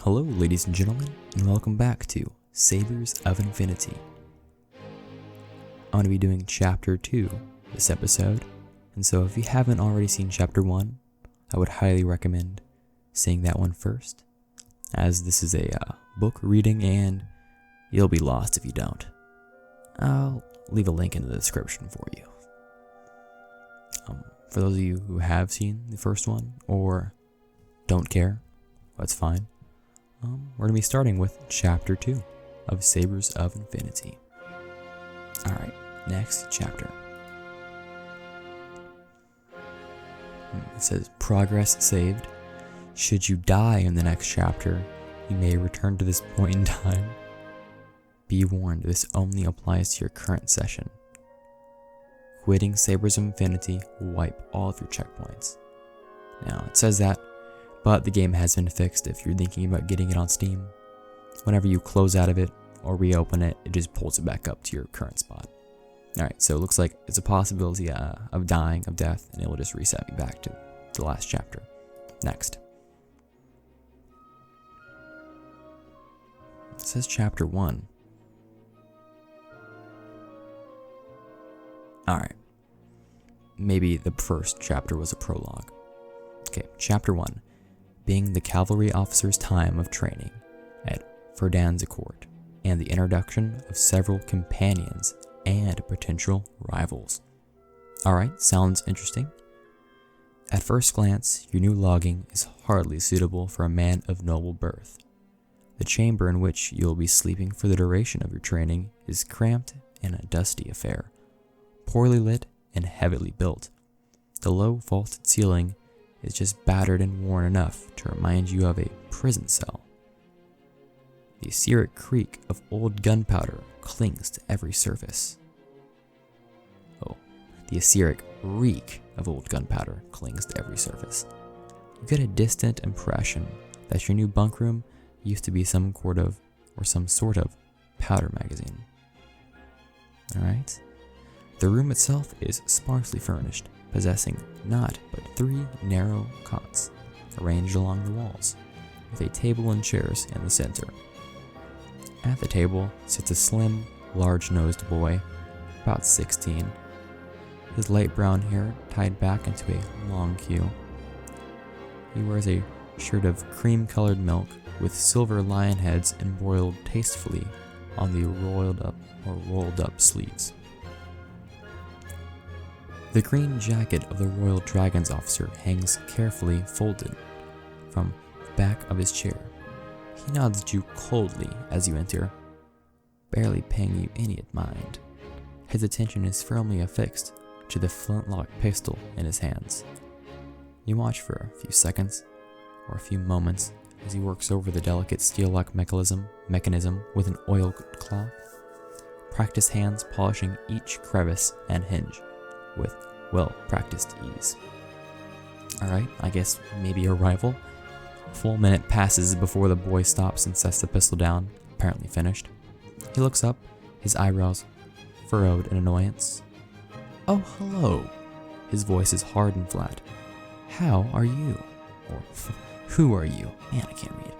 Hello, ladies and gentlemen, and welcome back to Sabres of Infinity. I'm going to be doing Chapter 2 this episode, and so if you haven't already seen Chapter 1, I would highly recommend seeing that one first, as this is a book reading and you'll be lost if you don't. I'll leave a link in the description for you. For those of you who have seen the first one, or don't care, that's fine. We're going to be starting with Chapter 2 of Sabres of Infinity. Alright, next chapter. It says, progress saved. Should you die in the next chapter, you may return to this point in time. Be warned, this only applies to your current session. Quitting Sabres of Infinity will wipe all of your checkpoints. Now, it says that, but the game has been fixed if you're thinking about getting it on Steam. Whenever you close out of it or reopen it, it just pulls it back up to your current spot. Alright, so it looks like it's a possibility of dying, of death, and it will just reset me back to the last chapter. Next. It says Chapter 1. Alright. Maybe the first chapter was a prologue. Okay, Chapter 1. Being the cavalry officer's time of training at Verdansk, and the introduction of several companions and potential rivals. Alright, sounds interesting. At first glance, your new logging is hardly suitable for a man of noble birth. The chamber in which you will be sleeping for the duration of your training is cramped and a dusty affair, poorly lit and heavily built. The low vaulted ceiling is just battered and worn enough to remind you of a prison cell. The aceric creak of old gunpowder clings to every surface. The aceric reek of old gunpowder clings to every surface. You get a distant impression that your new bunk room used to be some sort of powder magazine. Alright? The room itself is sparsely furnished, possessing naught but 3 narrow cots arranged along the walls, with a table and chairs in the center. At the table sits a slim, large-nosed boy, about 16, his light brown hair tied back into a long queue. He wears a shirt of cream-colored milk with silver lion heads embroiled tastefully on the rolled up sleeves. The green jacket of the Royal Dragon's officer hangs carefully folded from the back of his chair. He nods at you coldly as you enter, barely paying you any mind. His attention is firmly affixed to the flintlock pistol in his hands. You watch for a few seconds, or a few moments, as he works over the delicate steel-lock mechanism with an oilcloth, practiced hands polishing each crevice and hinge with well-practiced ease. Alright, I guess maybe a rival. A full minute passes before the boy stops and sets the pistol down, apparently finished. He looks up, his eyebrows furrowed in annoyance. Oh, hello. His voice is hard and flat. How are you? Or, who are you? Man, I can't read.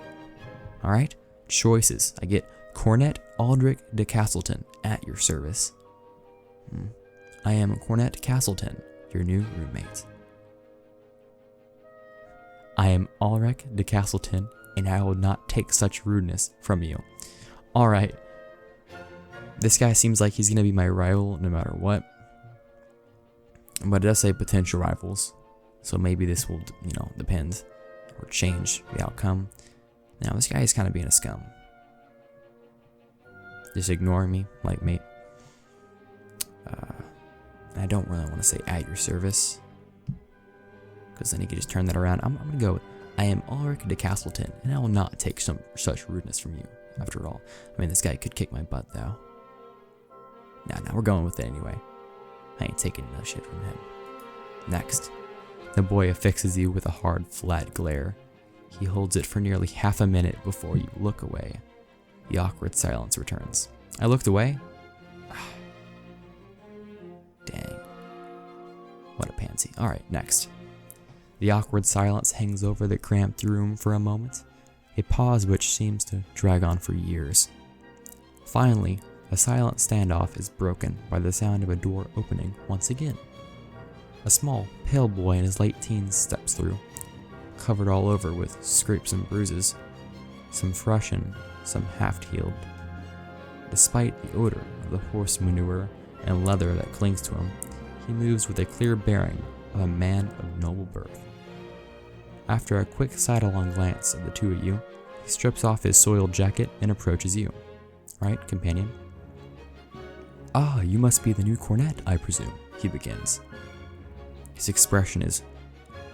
Alright, choices. I get Cornet Aldrich de Castleton at your service. I am Cornet Castleton, your new roommate. I am Ulrich de Castleton, and I will not take such rudeness from you. Alright. This guy seems like he's going to be my rival no matter what. But it does say potential rivals. So maybe this will, depend or change the outcome. Now, this guy is kind of being a scum. Just ignoring me, like, mate. I don't really want to say at your service, because then he could just turn that around. I'm going to go with, I am Ulrich de Castleton, and I will not take such rudeness from you, after all. I mean, this guy could kick my butt, though. Nah, we're going with it anyway. I ain't taking no shit from him. Next. The boy affixes you with a hard, flat glare. He holds it for nearly half a minute before you look away. The awkward silence returns. I looked away. Dang. What a pansy. Alright, next. The awkward silence hangs over the cramped room for a moment. a pause which seems to drag on for years. Finally, a silent standoff is broken by the sound of a door opening once again. A small, pale boy in his late teens steps through, covered all over with scrapes and bruises, some fresh and some half-healed. Despite the odor of the horse manure and leather that clings to him, he moves with a clear bearing of a man of noble birth. After a quick sidelong glance at the two of you, he strips off his soiled jacket and approaches you. Right, companion? Ah, you must be the new cornet, I presume, he begins. His expression is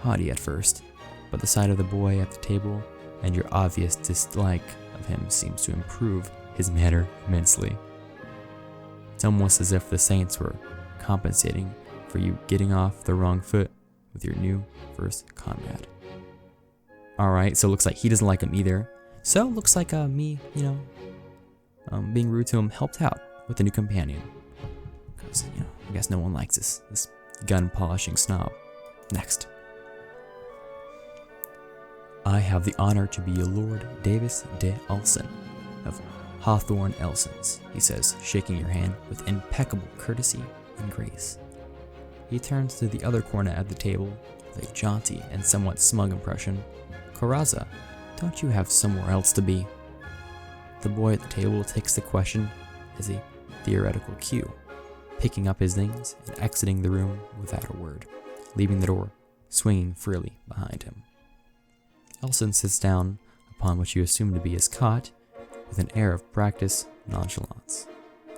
haughty at first, but the sight of the boy at the table and your obvious dislike of him seems to improve his manner immensely. It's almost as if the saints were compensating for you getting off the wrong foot with your new first comrade. Alright, so it looks like he doesn't like him either. So it looks like me, being rude to him helped out with the new companion. Because, I guess no one likes this gun polishing snob. Next. I have the honor to be Lord Davis de Ulson of Hawthorne Elsons, he says, shaking your hand with impeccable courtesy and grace. He turns to the other cornet at the table with a jaunty and somewhat smug impression. Corazza, don't you have somewhere else to be? The boy at the table takes the question as a theoretical cue, picking up his things and exiting the room without a word, leaving the door swinging freely behind him. Elson sits down upon what you assume to be his cot with an air of practiced nonchalance,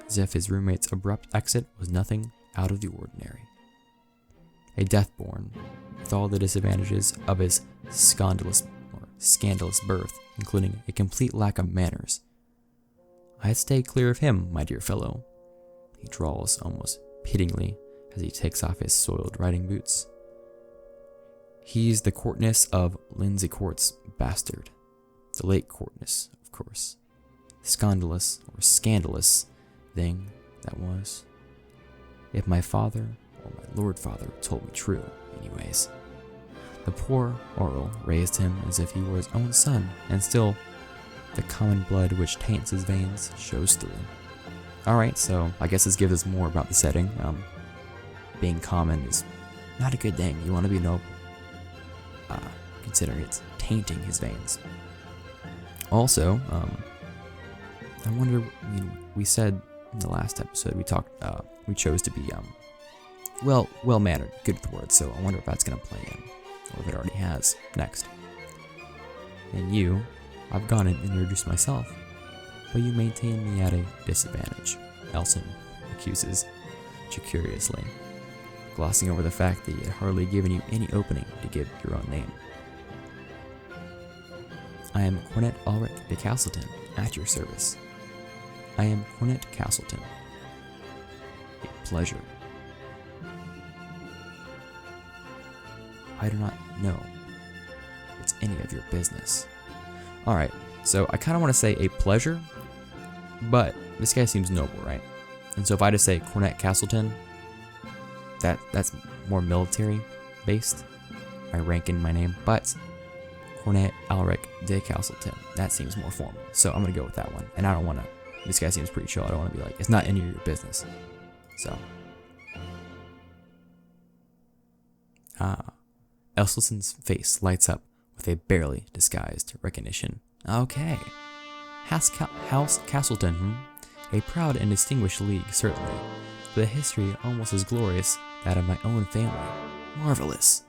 as if his roommate's abrupt exit was nothing out of the ordinary. A death-born, with all the disadvantages of his scandalous birth, including a complete lack of manners. I'd stay clear of him, my dear fellow, he drawls almost pityingly as he takes off his soiled riding boots. He's the Courtness of Lindsay Court's bastard. The late Courtness, of course. Scandalous thing that was. If my father, or my lord father, told me true, anyways. The poor Earl raised him as if he were his own son, and still, the common blood which taints his veins shows through. Alright, so I guess this gives us more about the setting. Being common is not a good thing. You want to be noble. Considering it's tainting his veins. Also, I wonder, we said in the last episode, we chose to be, well-mannered, good with words, so I wonder if that's going to play in, or if it already has. Next. And I've gone and introduced myself, but you maintain me at a disadvantage, Elson accuses, curiously, glossing over the fact that he had hardly given you any opening to give your own name. I am Cornet Ulrich de Castleton, at your service. I am Cornet Castleton. A pleasure. I do not know if it's any of your business. Alright, so I kind of want to say a pleasure, but this guy seems noble, right? And so if I just say Cornet Castleton, that's more military based, my rank in my name, but Cornet Ulrich de Castleton, that seems more formal. So I'm going to go with that one. And I don't want to, this guy seems pretty chill. I don't want to be like, it's not any of your business. So. Elsonson's face lights up with a barely disguised recognition. Okay. House Castleton, A proud and distinguished league, certainly, but a history almost as glorious that of my own family. Marvelous!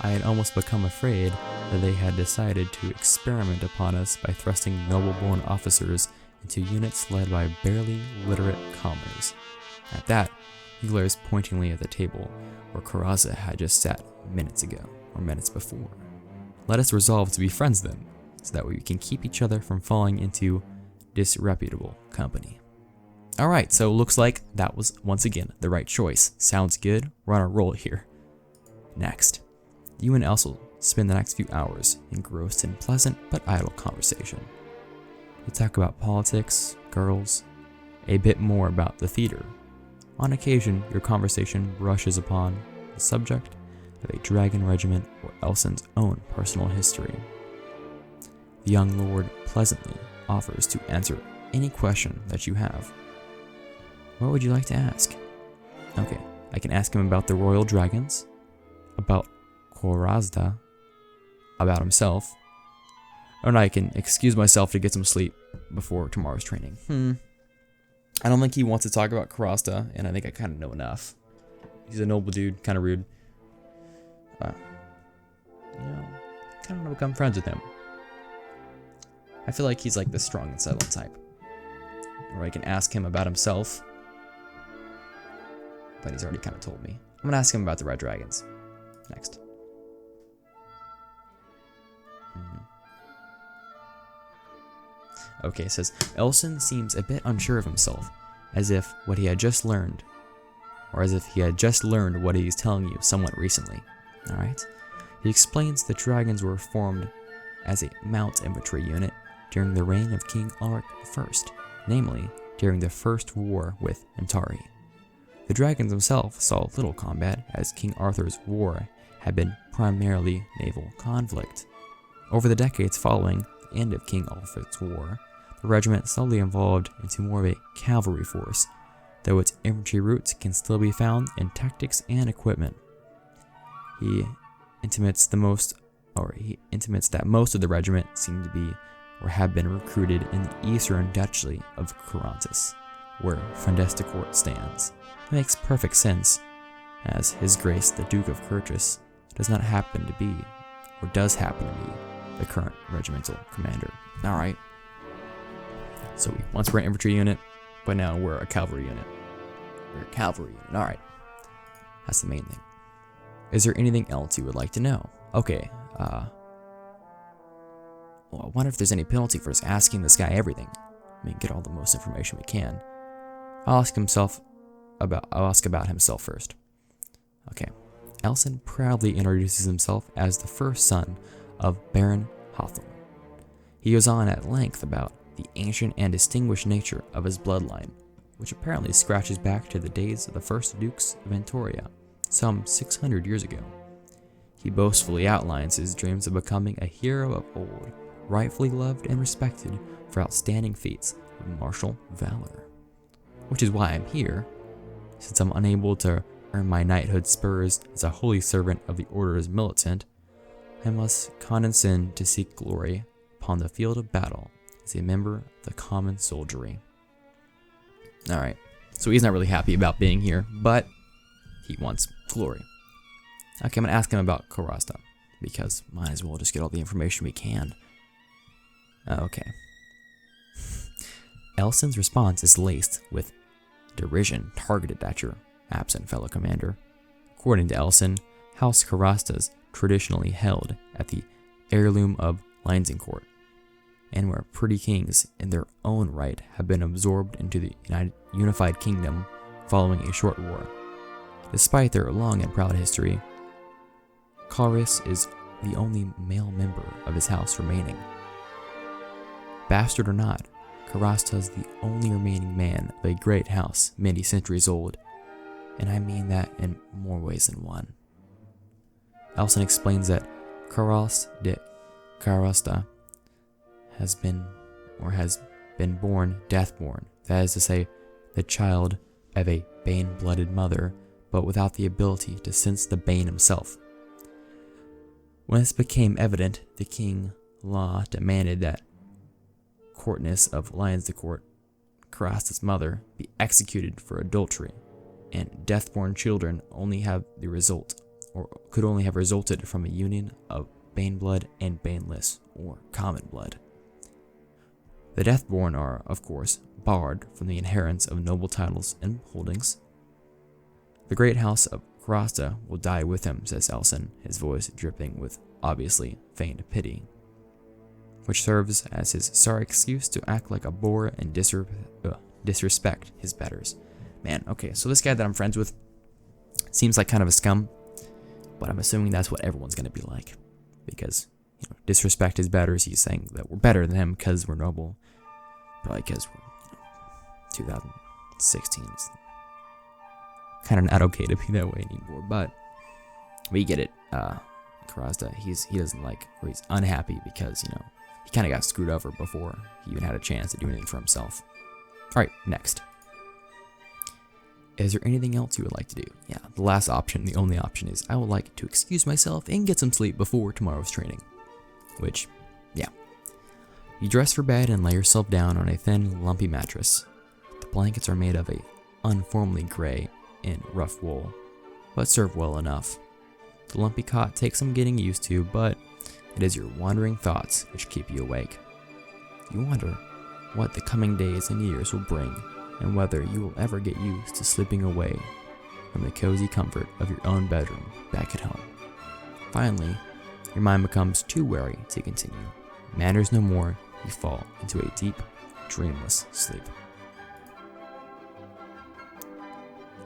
I had almost become afraid that they had decided to experiment upon us by thrusting noble-born officers into units led by barely literate commoners. At that, he glares pointingly at the table where Corazza had just sat minutes before. Let us resolve to be friends then, so that we can keep each other from falling into disreputable company. Alright, so looks like that was, once again, the right choice. Sounds good, we're on a roll here. Next, you and Elsel spend the next few hours engrossed in pleasant but idle conversation. You talk about politics, girls, a bit more about the theater. On occasion, your conversation brushes upon the subject of a dragon regiment or Elson's own personal history. the young lord pleasantly offers to answer any question that you have. What would you like to ask? Okay, I can ask him about the royal dragons, about Korazda, about himself, and I can excuse myself to get some sleep before tomorrow's training. I don't think he wants to talk about Korazda, and I think I kind of know enough. He's a noble dude, kind of rude. I don't know, become friends with him. I feel like he's like the strong and silent type. Or I can ask him about himself, but he's already kind of told me. I'm gonna ask him about the red dragons next. Okay, it says, Elson seems a bit unsure of himself, as if what he had just learned, or as if he had just learned what he's telling you somewhat recently. Alright? He explains the dragons were formed as a mount infantry unit during the reign of King Ulrich I, namely, during the First War with Antari. The dragons themselves saw little combat, as King Arthur's war had been primarily naval conflict. Over the decades following the end of King Ulrich's war, the regiment slowly evolved into more of a cavalry force, though its infantry roots can still be found in tactics and equipment. He intimates that most of the regiment seem to be or have been recruited in the eastern duchy of Corantis, where Frondestecourt stands. It makes perfect sense, as His Grace the Duke of Curtis does happen to be the current regimental commander. Alright. So once we're an infantry unit, but now we're a cavalry unit. Alright. That's the main thing. Is there anything else you would like to know? Okay, well, I wonder if there's any penalty for us asking this guy everything. I mean, get all the most information we can. I'll ask about himself first. Okay. Elson proudly introduces himself as the first son of Baron Hawthorne. He goes on at length about the ancient and distinguished nature of his bloodline, which apparently scratches back to the days of the first dukes of Antoria, some 600 years ago. He boastfully outlines his dreams of becoming a hero of old, rightfully loved and respected for outstanding feats of martial valor. Which is why I'm here, since I'm unable to earn my knighthood spurs as a holy servant of the Order's militant. I must condescend to seek glory upon the field of battle as a member of the common soldiery. Alright, so he's not really happy about being here, but he wants glory. Okay, I'm going to ask him about Korazda, because might as well just get all the information we can. Okay. Elson's response is laced with derision targeted at your absent fellow commander. According to Elson, House Korazda's traditionally held at the heirloom of Leinzencourt, and where pretty kings in their own right have been absorbed into the unified kingdom following a short war. Despite their long and proud history, Karis is the only male member of his house remaining. Bastard or not, Korazda is the only remaining man of a great house many centuries old, and I mean that in more ways than one. Elson explains that Karas de Korazda has been born deathborn, that is to say, the child of a bane-blooded mother, but without the ability to sense the bane himself. When this became evident, the king law demanded that Courtness of Leinzencourt, Korazda's mother, be executed for adultery, and deathborn children could only have resulted from a union of bane blood and baneless, or common blood. The deathborn are, of course, barred from the inheritance of noble titles and holdings. The great house of Korazda will die with him, says Elson, his voice dripping with obviously feigned pity, which serves as his sorry excuse to act like a boor and disrespect his betters. Man, okay, so this guy that I'm friends with seems like kind of a scum, but I'm assuming that's what everyone's going to be like, because, disrespect his betters. He's saying that we're better than him because we're noble, probably because we're 2016. It's kind of not okay to be that way anymore, but we get it. Korazda, he doesn't like, or he's unhappy because, he kind of got screwed over before he even had a chance to do anything for himself. Alright, next. Is there anything else you would like to do? Yeah, the last option, the only option is I would like to excuse myself and get some sleep before tomorrow's training. Which, yeah. You dress for bed and lay yourself down on a thin, lumpy mattress. The blankets are made of a uniformly gray and rough wool, but serve well enough. The lumpy cot takes some getting used to, but it is your wandering thoughts which keep you awake. You wonder what the coming days and years will bring, and whether you will ever get used to sleeping away from the cozy comfort of your own bedroom back at home. Finally, your mind becomes too weary to continue. Matters no more, you fall into a deep, dreamless sleep.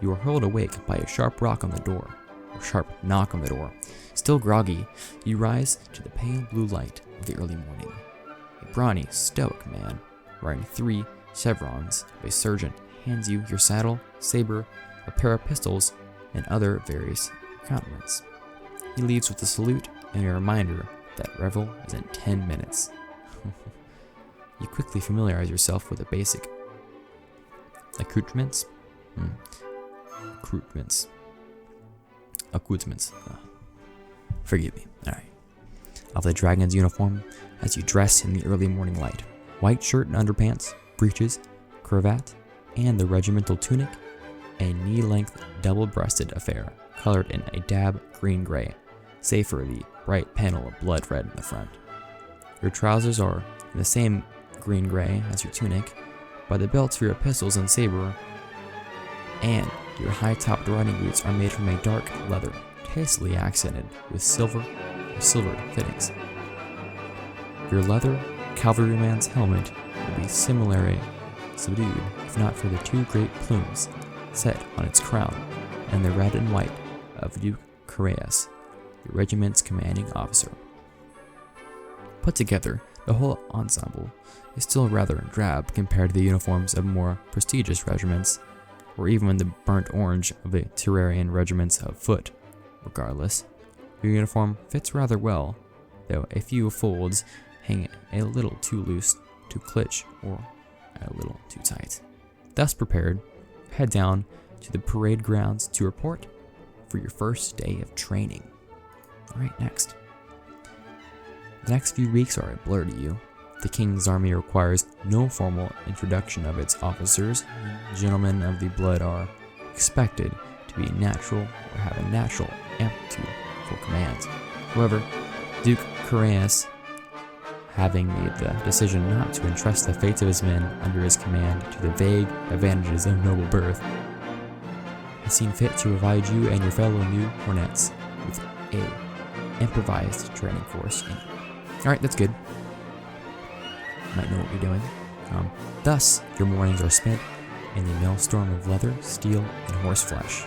You are hurled awake by a sharp knock on the door. Still groggy, you rise to the pale blue light of the early morning. A brawny, stoic man, wearing 3 chevrons of a sergeant, hands you your saddle, saber, a pair of pistols, and other various accoutrements. He leaves with a salute and a reminder that revel is in 10 minutes. You quickly familiarize yourself with the basic accoutrements. Forgive me. Alright. Of the dragon's uniform as you dress in the early morning light. White shirt and underpants, breeches, cravat, and the regimental tunic, a knee-length double-breasted affair colored in a dab green-gray, save for the bright panel of blood red in the front. Your trousers are in the same green-gray as your tunic, but the belts for your pistols and saber and your high-topped riding boots are made from a dark leather, tastefully accented with silvered fittings. Your leather cavalryman's helmet will be similarly subdued, if not for the 2 great plumes set on its crown, and the red and white of Duke Carreas, your regiment's commanding officer. Put together, the whole ensemble is still rather drab compared to the uniforms of more prestigious regiments, or even the burnt orange of the Terrarian regiments of foot. Regardless, your uniform fits rather well, though a few folds hang a little too loose to clutch or a little too tight. Thus prepared, head down to the parade grounds to report for your first day of training. Alright, next. The next few weeks are a blur to you. The King's Army requires no formal introduction of its officers. Gentlemen of the blood are expected to be natural or have a natural aptitude for command. However, Duke Carreas, having made the decision not to entrust the fates of his men under his command to the vague advantages of noble birth, has seen fit to provide you and your fellow new cornets with a improvised training course. Alright, that's good. Might know what you're doing. Thus, your mornings are spent in the maelstrom of leather, steel, and horseflesh.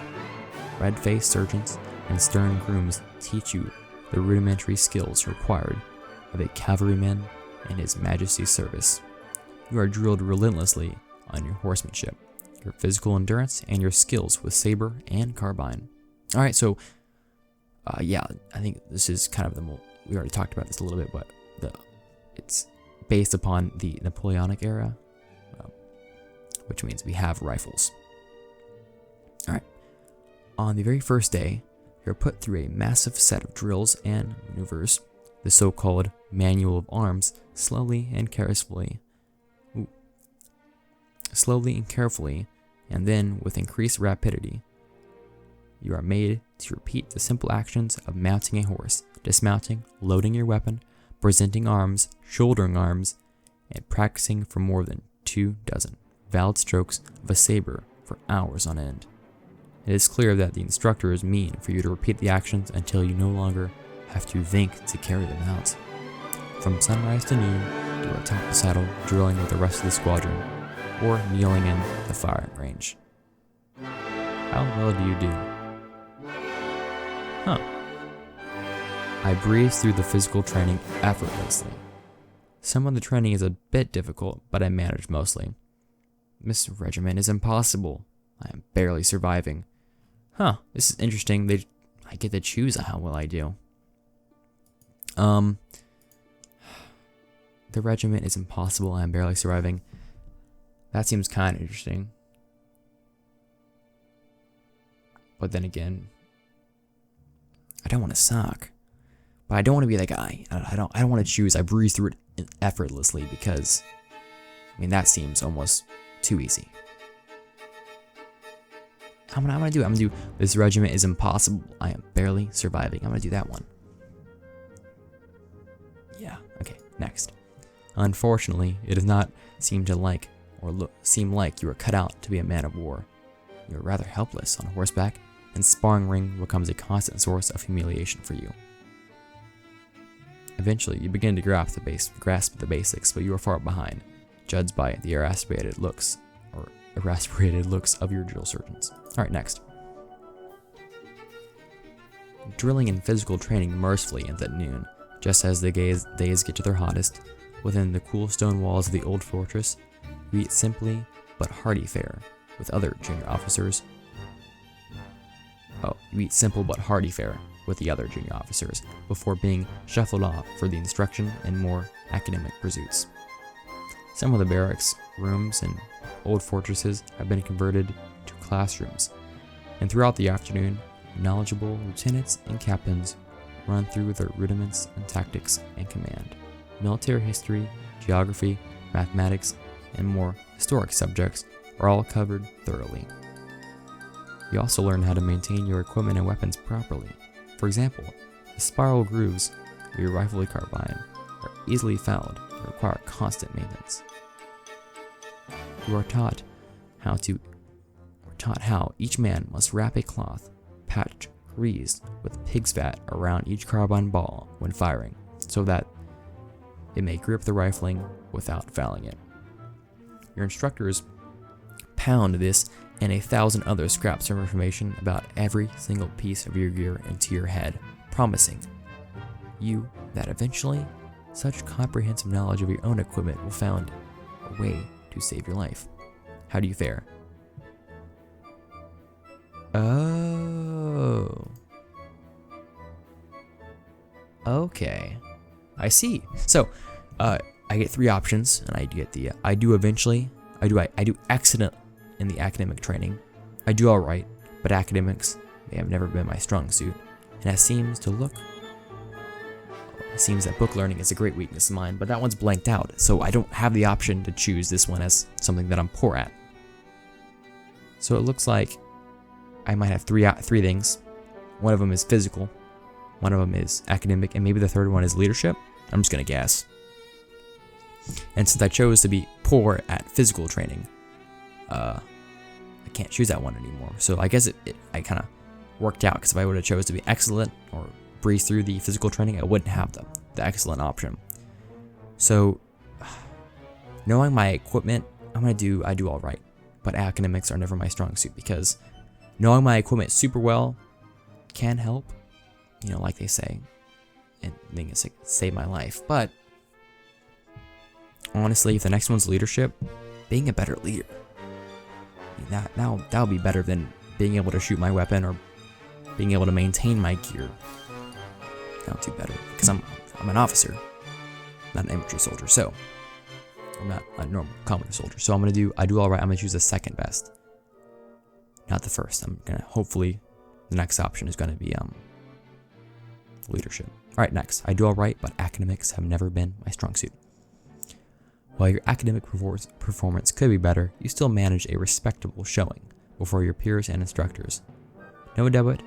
Red-faced sergeants and stern grooms teach you the rudimentary skills required of a cavalryman in His Majesty's service. You are drilled relentlessly on your horsemanship, your physical endurance, and your skills with saber and carbine. Alright, so, yeah, I think this is kind of we already talked about this a little bit, but it's based upon the Napoleonic era, which means we have rifles. Alright, on the very first day, you're put through a massive set of drills and maneuvers, the so-called manual of arms, slowly and carefully, and then with increased rapidity. You are made to repeat the simple actions of mounting a horse, dismounting, loading your weapon, presenting arms, shouldering arms, and practicing for more than 24 valid strokes of a saber for hours on end. It is clear that the instructors mean for you to repeat the actions until you no longer have to think to carry them out. From sunrise to noon, you are atop the saddle, drilling with the rest of the squadron, or kneeling in the firing range. How well do you do? I breeze through the physical training effortlessly. Some of the training is a bit difficult, but I manage mostly. This regiment is impossible. I am barely surviving. This is interesting. I get to choose how well I do. The regiment is impossible. I am barely surviving. That seems kind of interesting. But then again, I don't want to suck. But I don't want to be that guy. I don't want to choose. I breeze through it effortlessly because, I mean, that seems almost too easy. I'm gonna do it. I'm gonna do this regiment is impossible. I am barely surviving. I'm gonna do that one. Yeah. Okay. Next. Unfortunately, it does not seem like you are cut out to be a man of war. You are rather helpless on horseback, and sparring ring becomes a constant source of humiliation for you. Eventually, you begin to grasp the basics, but you are far behind, judged by the exasperated looks of your drill sergeants. Alright, next. Drilling and physical training mercifully ends at noon, just as the days get to their hottest. Within the cool stone walls of the old fortress, you eat simply but hearty fare with other junior officers. You eat simple but hearty fare with the other junior officers before being shuffled off for the instruction in more academic pursuits. Some of the barracks rooms in old fortresses have been converted to classrooms, and throughout the afternoon, knowledgeable lieutenants and captains run through their rudiments and tactics and command. Military history, geography, mathematics, and more historic subjects are all covered thoroughly. You also learn how to maintain your equipment and weapons properly. For example, the spiral grooves of your rifle carbine are easily fouled and require constant maintenance. You are taught how each man must wrap a cloth patch greased with pig's fat around each carbine ball when firing, so that it may grip the rifling without fouling it. Your instructors pound this and 1,000 other scraps of information about every single piece of your gear into your head, promising you that eventually such comprehensive knowledge of your own equipment will find a way to save your life. How do you fare? Oh. Okay. I see. So, I get 3 options, and I get the I do eventually, I do excellent in the academic training, I do alright, but academics, they have never been my strong suit, and it seems that book learning is a great weakness of mine, but that one's blanked out, so I don't have the option to choose this one as something that I'm poor at. So it looks like I might have three things. One of them is physical, one of them is academic, and maybe the third one is leadership. I'm just gonna guess. And since I chose to be poor at physical training, I can't choose that one anymore. So I guess I kind of worked out, because if I would have chose to be excellent or breeze through the physical training, I wouldn't have the excellent option. So knowing my equipment, I do all right, but academics are never my strong suit, because knowing my equipment super well can help, like they say, and they can save my life. But honestly, if the next one's leadership, being a better leader, that'll be better than being able to shoot my weapon or being able to maintain my gear. That'll do better, because I'm an officer, not an infantry soldier. So I'm not a normal commoner soldier. So I do all right. I'm gonna choose the second best, not the first. I'm gonna hopefully the next option is gonna be leadership. All right, next. I do all right, but academics have never been my strong suit. While your academic performance could be better, you still manage a respectable showing before your peers and instructors. No doubt,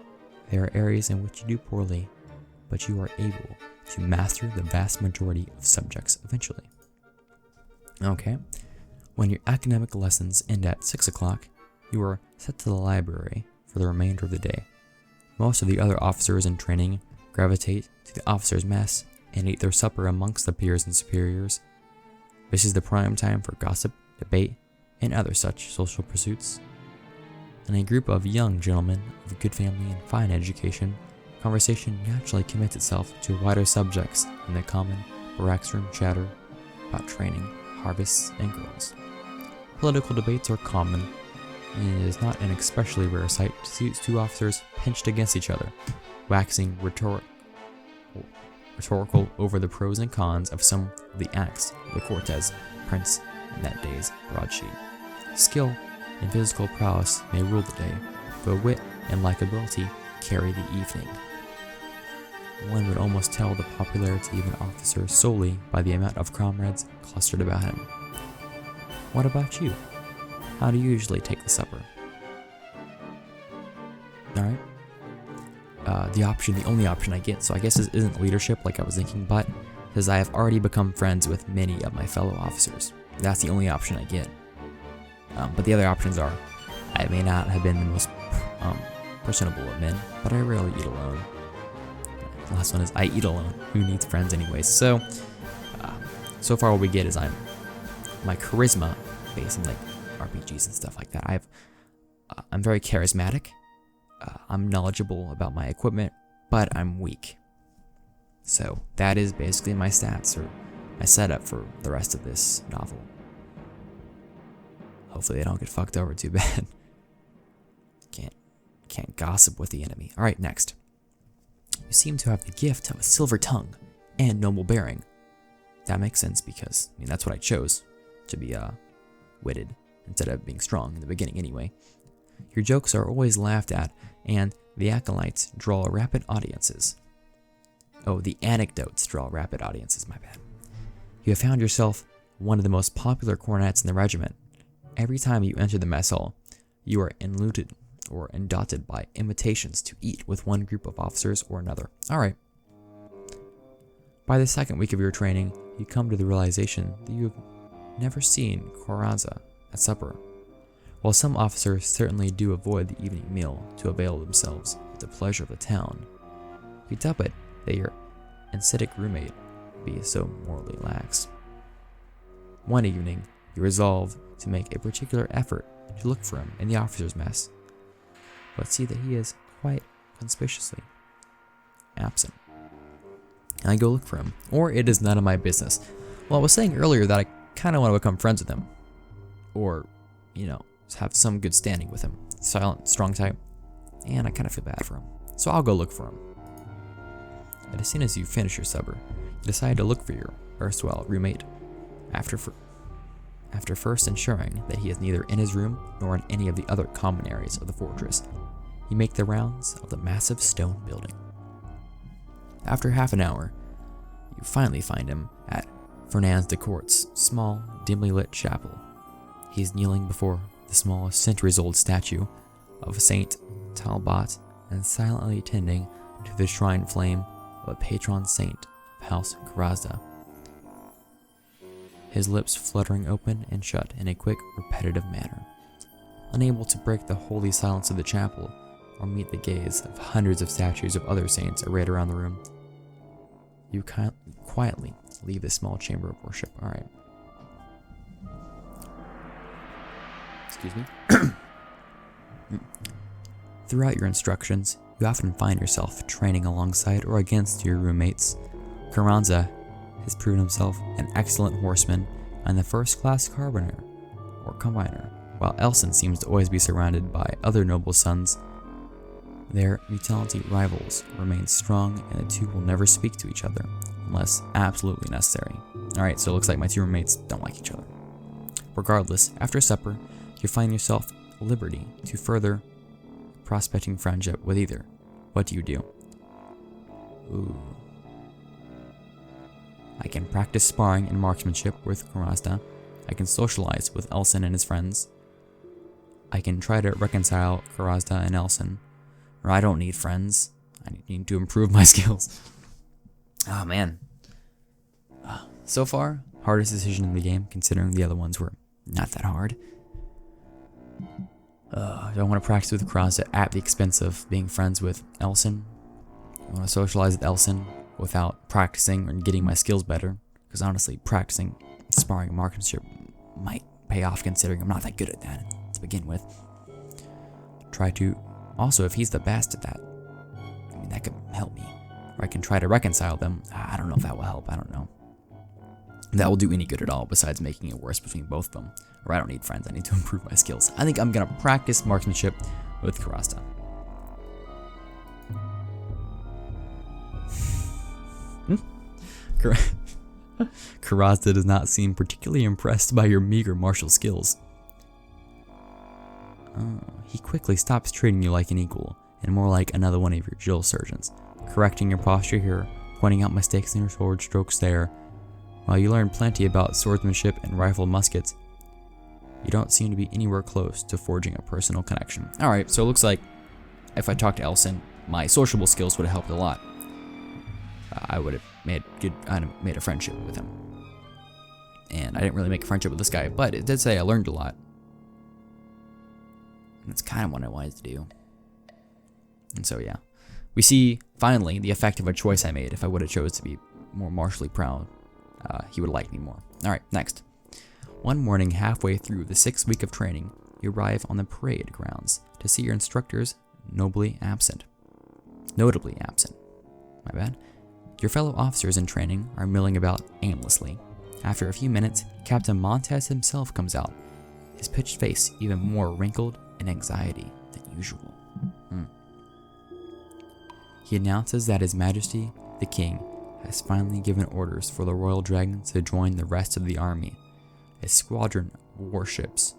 there are areas in which you do poorly, but you are able to master the vast majority of subjects eventually. Okay, when your academic lessons end at 6 o'clock, you are set to the library for the remainder of the day. Most of the other officers in training gravitate to the officers' mess and eat their supper amongst the peers and superiors. This is the prime time for gossip, debate, and other such social pursuits. In a group of young gentlemen of good family and fine education, conversation naturally commits itself to wider subjects than the common barracks room chatter about training, harvests, and girls. Political debates are common, and it is not an especially rare sight to see 2 officers pinched against each other, waxing rhetorical over the pros and cons of some of the acts of the Cortez prince in that day's broadsheet. Skill and physical prowess may rule the day, but wit and likability carry the evening. One would almost tell the popularity of an officer solely by the amount of comrades clustered about him. What about you? How do you usually take the supper? Alright. The only option I get, so I guess this isn't leadership like I was thinking, but because I have already become friends with many of my fellow officers. That's the only option I get. But the other options are, I may not have been the most personable of men, but I rarely eat alone. The last one is, I eat alone. Who needs friends anyways? So far what we get is my charisma, based in like RPGs and stuff like that. I'm very charismatic. I'm knowledgeable about my equipment, but I'm weak. So that is basically my stats, or my setup for the rest of this novel. Hopefully they don't get fucked over too bad. Can't gossip with the enemy. Alright, next. You seem to have the gift of a silver tongue and noble bearing. That makes sense because, that's what I chose, to be witted instead of being strong in the beginning anyway. Your jokes are always laughed at, and the acolytes draw rapid audiences. Oh, the anecdotes draw rapid audiences, my bad. You have found yourself one of the most popular cornets in the regiment. Every time you enter the mess hall, you are enluted or endotted by invitations to eat with one group of officers or another. Alright. By the second week of your training, you come to the realization that you have never seen Carranza at supper. While some officers certainly do avoid the evening meal to avail themselves of the pleasure of the town, you doubt it that your ascetic roommate be so morally lax. One evening, you resolve to make a particular effort to look for him in the officers' mess, but see that he is quite conspicuously absent. And I go look for him, or it is none of my business. Well, I was saying earlier that I kind of want to become friends with him, or, have some good standing with him. Silent, strong type, and I kind of feel bad for him. So I'll go look for him. And as soon as you finish your supper, you decide to look for your erstwhile roommate. After first ensuring that he is neither in his room nor in any of the other common areas of the fortress, you make the rounds of the massive stone building. After half an hour, you finally find him at Fernand's de Court's small, dimly lit chapel. He is kneeling before the small, centuries-old statue of Saint Talbot and silently tending to the shrine flame of a patron saint of House Carranza. His lips fluttering open and shut in a quick, repetitive manner. Unable to break the holy silence of the chapel or meet the gaze of hundreds of statues of other saints arrayed around the room, you quietly leave the small chamber of worship. Alright. Excuse me. Throughout your instructions, you often find yourself training alongside or against your roommates. Carranza has proven himself an excellent horseman and the first-class combiner, while Elson seems to always be surrounded by other noble sons. Their mutuality rivals remain strong, and the two will never speak to each other unless absolutely necessary. Alright, so it looks like my two roommates don't like each other. Regardless, after supper, you find yourself at liberty to further prospecting friendship with either. What do you do? Ooh. I can practice sparring and marksmanship with Carranza. I can socialize with Elson and his friends. I can try to reconcile Carranza and Elson. Or I don't need friends. I need to improve my skills. Oh man. So far, hardest decision in the game, considering the other ones were not that hard. Do I want to practice with Carranza at the expense of being friends with Elson? I want to socialize with Elson without practicing and getting my skills better, because honestly, practicing sparring and marksmanship might pay off considering I'm not that good at that to begin with. Try to, also if he's the best at that, that could help me. Or I can try to reconcile them. I don't know if that will help, I don't know. That will do any good at all besides making it worse between both of them. Or I don't need friends, I need to improve my skills. I think I'm gonna practice marksmanship with Carranza. Karasta does not seem particularly impressed by your meager martial skills. He quickly stops treating you like an equal, and more like another one of your drill surgeons, correcting your posture here, pointing out mistakes in your sword strokes there. While you learn plenty about swordsmanship and rifled muskets, you don't seem to be anywhere close to forging a personal connection. Alright, so it looks like if I talked to Elson, my sociable skills would have helped a lot. I would have made a friendship with him. And I didn't really make a friendship with this guy, but it did say I learned a lot. And that's kind of what I wanted to do. And so yeah. We see, finally, the effect of a choice I made. If I would have chose to be more martially proud, he would like me more. Alright, next. One morning, halfway through the 6th week of training, you arrive on the parade grounds to see your instructors notably absent. My bad. Your fellow officers in training are milling about aimlessly. After a few minutes, Captain Montez himself comes out, his pitched face even more wrinkled in anxiety than usual. He announces that His Majesty, the King, has finally given orders for the Royal Dragons to join the rest of the army. A squadron of warships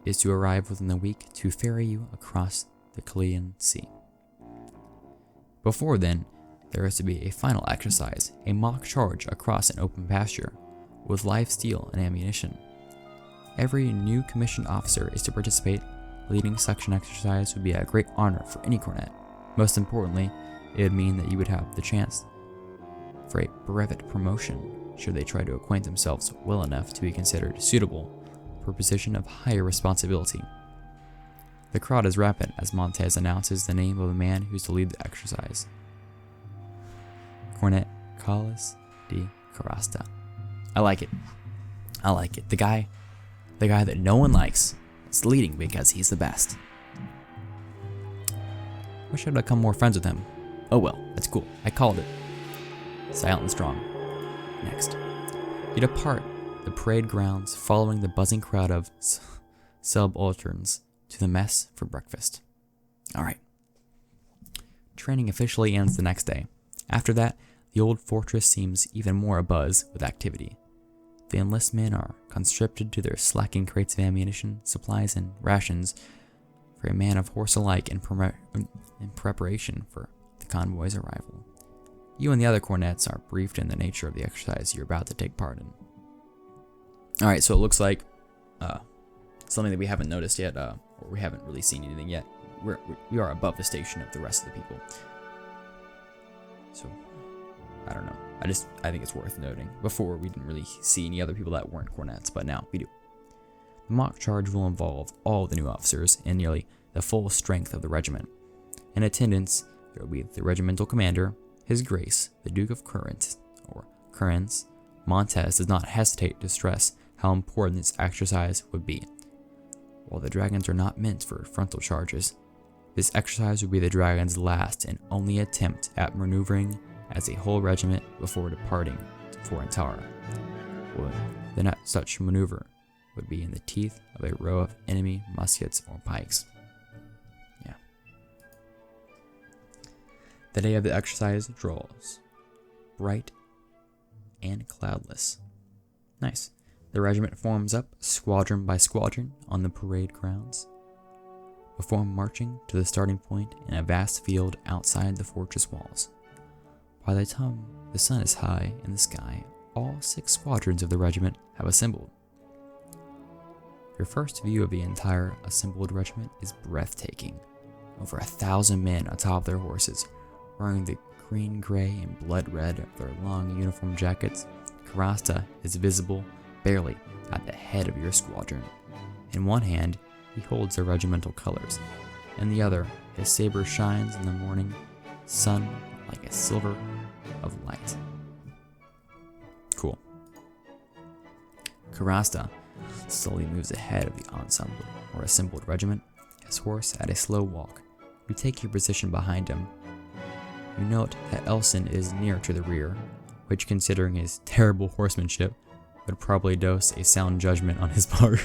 is to arrive within the week to ferry you across the Chilean Sea. Before then, there is to be a final exercise, a mock charge across an open pasture, with live steel and ammunition. Every new commissioned officer is to participate. Leading such an exercise would be a great honor for any cornet. Most importantly, it would mean that you would have the chance for a brevet promotion should they try to acquaint themselves well enough to be considered suitable for a position of higher responsibility. The crowd is rapid as Montez announces the name of the man who's to lead the exercise. Cornet Carlos de Carasta. I like it. The guy that no one likes is leading because he's the best. Wish I'd become more friends with him. Oh well, that's cool. I called it. Silent and strong. Next. You depart the parade grounds following the buzzing crowd of subalterns to the mess for breakfast. Alright. Training officially ends the next day. After that, the old fortress seems even more abuzz with activity. The enlisted men are conscripted to their slacking crates of ammunition, supplies, and rations for a man of horse alike in preparation for the convoy's arrival. You and the other cornets are briefed in the nature of the exercise you're about to take part in. Alright, so it looks like something that we haven't noticed yet, or we haven't really seen anything yet. We are above the station of the rest of the people. So, I don't know. I think it's worth noting. Before, we didn't really see any other people that weren't cornets, but now we do. The mock charge will involve all the new officers and nearly the full strength of the regiment. In attendance, there will be the regimental commander, His Grace, the Duke of Current, or Currents. Montez does not hesitate to stress how important this exercise would be. While the dragons are not meant for frontal charges, this exercise would be the dragons' last and only attempt at maneuvering as a whole regiment before departing for Antara. The next such maneuver would be in the teeth of a row of enemy muskets or pikes. Yeah. The day of the exercise draws bright and cloudless. Nice. The regiment forms up squadron by squadron on the parade grounds, before marching to the starting point in a vast field outside the fortress walls. By the time the sun is high in the sky, all 6 squadrons of the regiment have assembled. Your first view of the entire assembled regiment is breathtaking. Over 1,000 men atop their horses, wearing the green, gray, and blood red of their long uniform jackets. Carasta is visible barely at the head of your squadron. In one hand, he holds the regimental colors. In the other, his saber shines in the morning sun like a silver of light. Cool. Carasta slowly moves ahead of the ensemble or assembled regiment, his horse at a slow walk. You take your position behind him. You note that Elson is near to the rear, which, considering his terrible horsemanship, would probably dose a sound judgment on his part.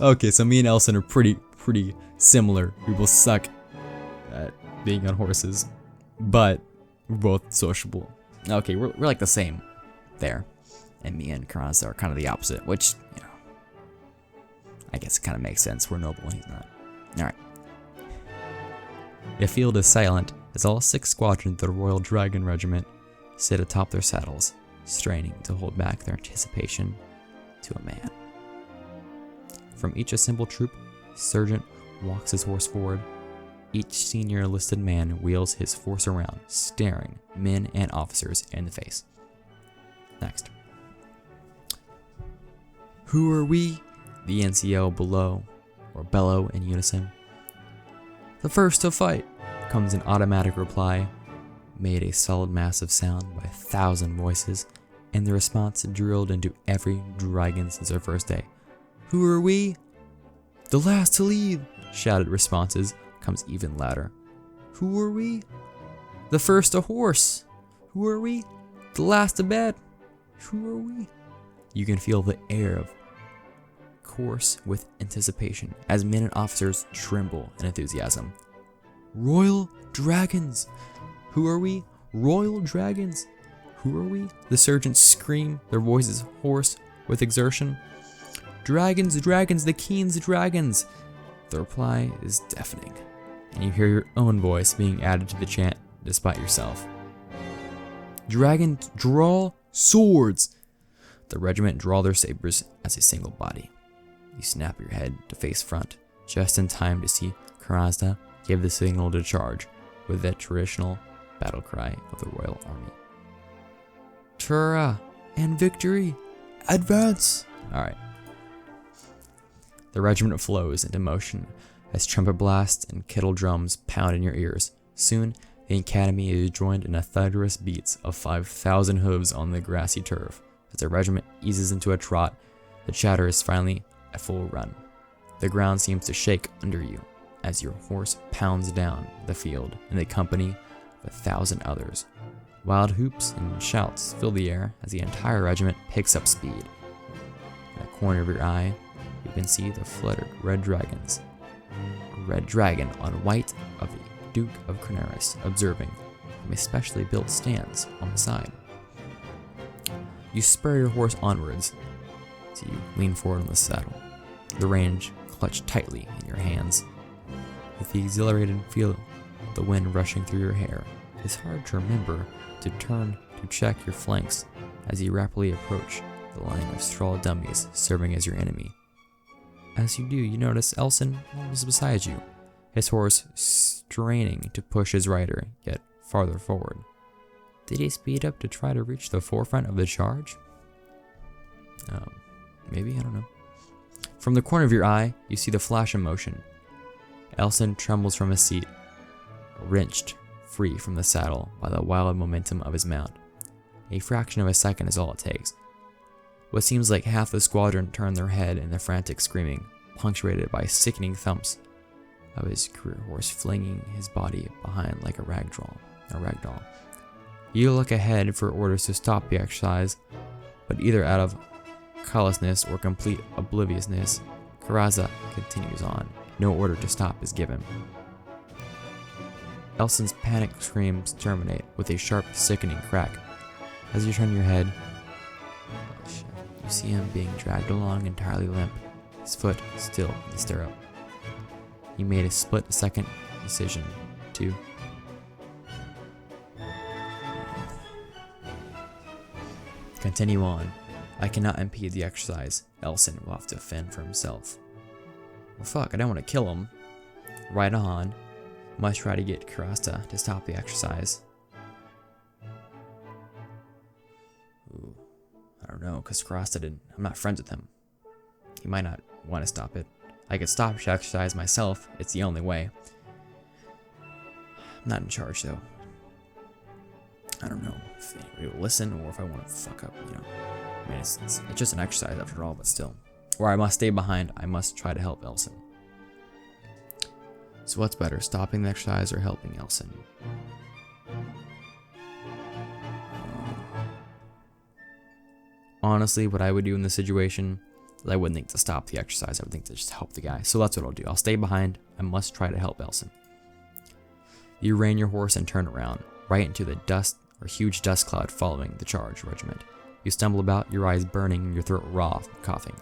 Okay, so me and Elson are pretty similar. We both suck at being on horses. but we're both sociable. Okay, we're like the same there. And me and Karanza are kind of the opposite, which, you know, I guess it kind of makes sense. We're noble and he's not. Alright. The field is silent as all 6 squadrons of the Royal Dragon Regiment sit atop their saddles, straining to hold back their anticipation to a man. From each assembled troop, Sergeant walks his horse forward. Each senior enlisted man wheels his force around, staring men and officers in the face. Next. Who are we? The NCO bellow in unison. The first to fight, comes an automatic reply, made a solid mass of sound by 1,000 voices, and the response drilled into every dragon since their first day. Who are we? The last to leave, shouted responses, comes even louder. Who are we? The first to horse. Who are we? The last to bed. Who are we? You can feel the air of course with anticipation as men and officers tremble in enthusiasm. Royal Dragons! Who are we? Royal Dragons! Who are we? The sergeants scream, their voices hoarse with exertion. Dragons, dragons, the Keen's dragons! The reply is deafening, and you hear your own voice being added to the chant despite yourself. Dragons, draw swords! The regiment draw their sabers as a single body. You snap your head to face front, just in time to see Karazda give the signal to charge with the traditional battle cry of the Royal Army. Tura and victory! Advance! Alright. The regiment flows into motion as trumpet blasts and kettle drums pound in your ears. Soon, the academy is joined in a thunderous beats of 5,000 hooves on the grassy turf. As the regiment eases into a trot, the chatter is finally a full run. The ground seems to shake under you as your horse pounds down the field in the company of 1,000 others. Wild hoops and shouts fill the air as the entire regiment picks up speed. In the corner of your eye, you can see the fluttered red dragons. A red dragon on white of the Duke of Carnaris observing from a specially built stance on the side. You spur your horse onwards, so you lean forward on the saddle, the reins clutched tightly in your hands. With the exhilarated feel of the wind rushing through your hair, it's hard to remember to turn to check your flanks as you rapidly approach the line of straw dummies serving as your enemy. As you do, you notice Elson almost beside you, his horse straining to push his rider yet farther forward. Did he speed up to try to reach the forefront of the charge? Maybe, I don't know. From the corner of your eye, you see the flash of motion. Elson trembles from his seat, wrenched free from the saddle by the wild momentum of his mount. A fraction of a second is all it takes. What seems like half the squadron turn their head in their frantic screaming, punctuated by sickening thumps of his career horse flinging his body behind like a ragdoll. You look ahead for orders to stop the exercise, but either out of callousness or complete obliviousness, Karaza continues on. No order to stop is given. Elson's panicked screams terminate with a sharp, sickening crack. As you turn your head, you see him being dragged along entirely limp, his foot still in the stirrup. He made a split-second decision to continue on. I cannot impede the exercise. Elson will have to fend for himself. Well, fuck, I don't want to kill him. Right on. Must try to get Kurasta to stop the exercise. Ooh, I don't know, because Kurasta didn't. I'm not friends with him. He might not want to stop it. I could stop the exercise myself. It's the only way. I'm not in charge, though. I don't know if anybody will listen or if I want to fuck up, you know. I mean, it's just an exercise after all, but still. Or I must stay behind. I must try to help Elson. So what's better, stopping the exercise or helping Elson? Honestly, what I would do in this situation is I wouldn't think to stop the exercise. I would think to just help the guy. So that's what I'll do. I'll stay behind. I must try to help Elson. You rein your horse and turn around, right into the dust or huge dust cloud following the charge regiment. You stumble about, your eyes burning and your throat raw from coughing.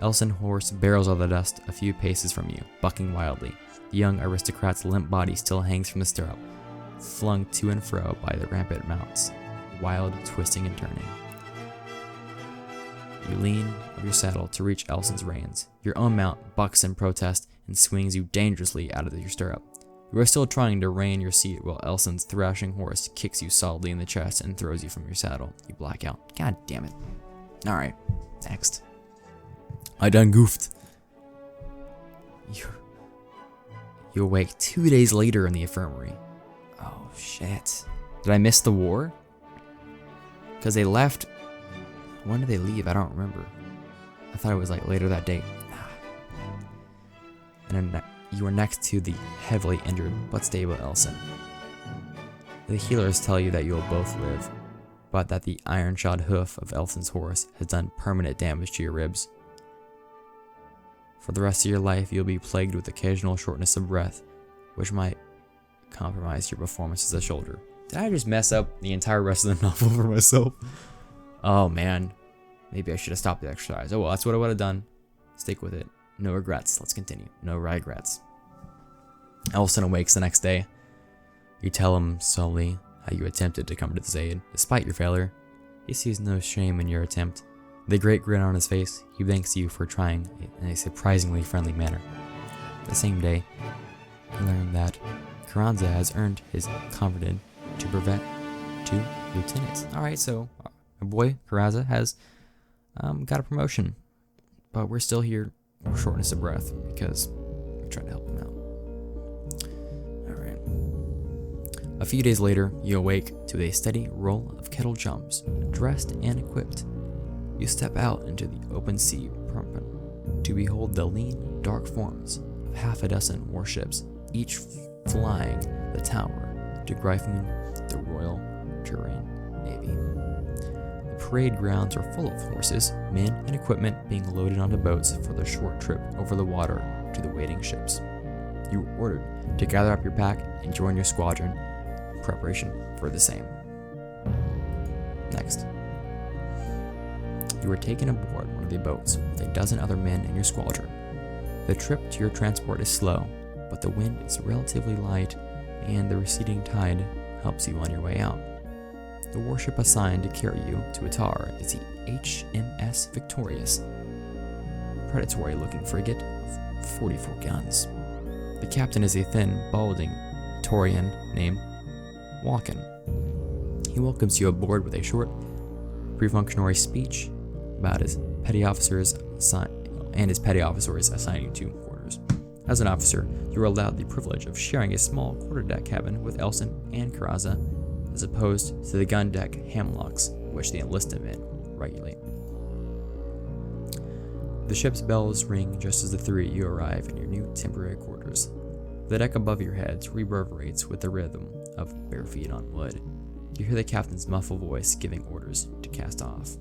Elson horse barrels out of the dust a few paces from you, bucking wildly. The young aristocrat's limp body still hangs from the stirrup, flung to and fro by the rampant mounts, wild twisting and turning. You lean of your saddle to reach Elson's reins. Your own mount bucks in protest and swings you dangerously out of your stirrup. You are still trying to rein your seat while Elson's thrashing horse kicks you solidly in the chest and throws you from your saddle. You black out. God damn it. Alright, next. I done goofed. You awake 2 days later in the infirmary. Oh shit. Did I miss the war? Because they left. When did they leave? I don't remember. I thought it was like later that day. And then you are next to the heavily injured but stable Elson. The healers tell you that you will both live, but that the iron-shod hoof of Elson's horse has done permanent damage to your ribs. For the rest of your life, you'll be plagued with occasional shortness of breath, which might compromise your performance as a soldier. Did I just mess up the entire rest of the novel for myself? Oh man, maybe I should have stopped the exercise. Oh well, that's what I would have done. Stick with it. No regrets. Let's continue. No regrets. Elson awakes the next day. You tell him slowly how you attempted to come to his aid, despite your failure. He sees no shame in your attempt. With a great grin on his face, he thanks you for trying in a surprisingly friendly manner. The same day, you learn that Carranza has earned his converted to brevet to lieutenant. Alright, so my boy Carranza has got a promotion, but we're still here with shortness of breath because we're trying to help him out. Alright. A few days later, you awake to a steady roll of kettle drums, dressed and equipped. You step out into the open sea to behold the lean, dark forms of half a dozen warships, each flying the tower to Gryphon, the Royal Turin Navy. The parade grounds are full of horses, men, and equipment being loaded onto boats for the short trip over the water to the waiting ships. You were ordered to gather up your pack and join your squadron in preparation for the same. Next. You were taken aboard one of the boats with a dozen other men in your squadron. The trip to your transport is slow, but the wind is relatively light and the receding tide helps you on your way out. The warship assigned to carry you to Atar is the HMS Victorious, a predatory-looking frigate of 44 guns. The captain is a thin, balding Torian named Walken. He welcomes you aboard with a short, perfunctory speech about his petty officers assigning you to quarters. As an officer, you are allowed the privilege of sharing a small quarterdeck cabin with Elson and Carranza, as opposed to the gun deck hamlocks which the enlisted men regulate. The ship's bells ring just as the three of you arrive in your new temporary quarters. The deck above your heads reverberates with the rhythm of bare feet on wood. You hear the captain's muffled voice giving orders to cast off.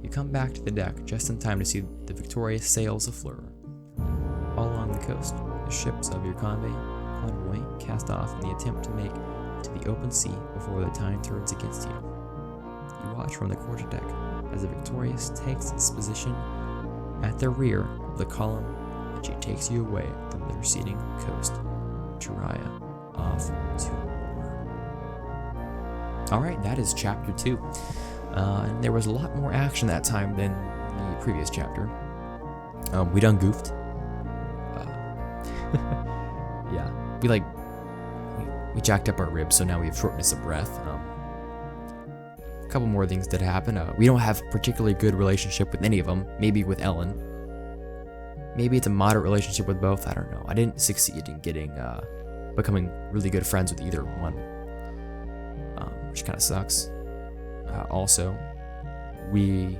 You come back to the deck just in time to see the victorious sails afleur. All along the coast, the ships of your convoy cast off in the attempt to make to the open sea before the tide turns against you. You watch from the quarterdeck as the Victorious takes its position at the rear of the column, and she takes you away from the receding coast, Jiraiya, off to war. Alright, that is chapter 2. And there was a lot more action that time than the previous chapter. We done goofed. Yeah, we jacked up our ribs, so now we have shortness of breath. A couple more things did happen. We don't have a particularly good relationship with any of them. Maybe with Ellen. Maybe it's a moderate relationship with both. I don't know. I didn't succeed in becoming really good friends with either one, which kind of sucks. Also, we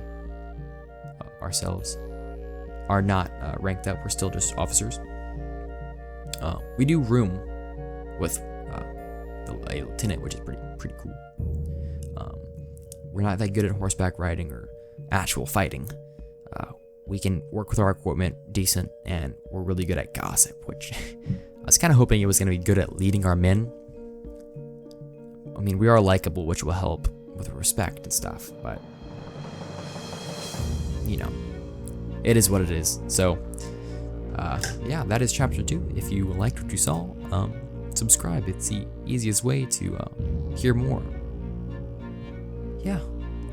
ourselves are not ranked up. We're still just officers. We do room with a lieutenant, which is pretty cool. We're not that good at horseback riding or actual fighting. We can work with our equipment decent, and we're really good at gossip, which I was kind of hoping it was going to be good at leading our men, I mean, we are likable, which will help with respect and stuff, but, you know, it is what it is. So, yeah, that is chapter 2. If you liked what you saw, subscribe. It's the easiest way to hear more. Yeah,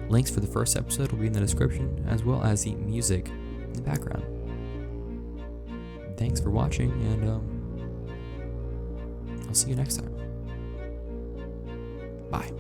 links for the first episode will be in the description, as well as the music in the background. Thanks for watching, and I'll see you next time. Bye.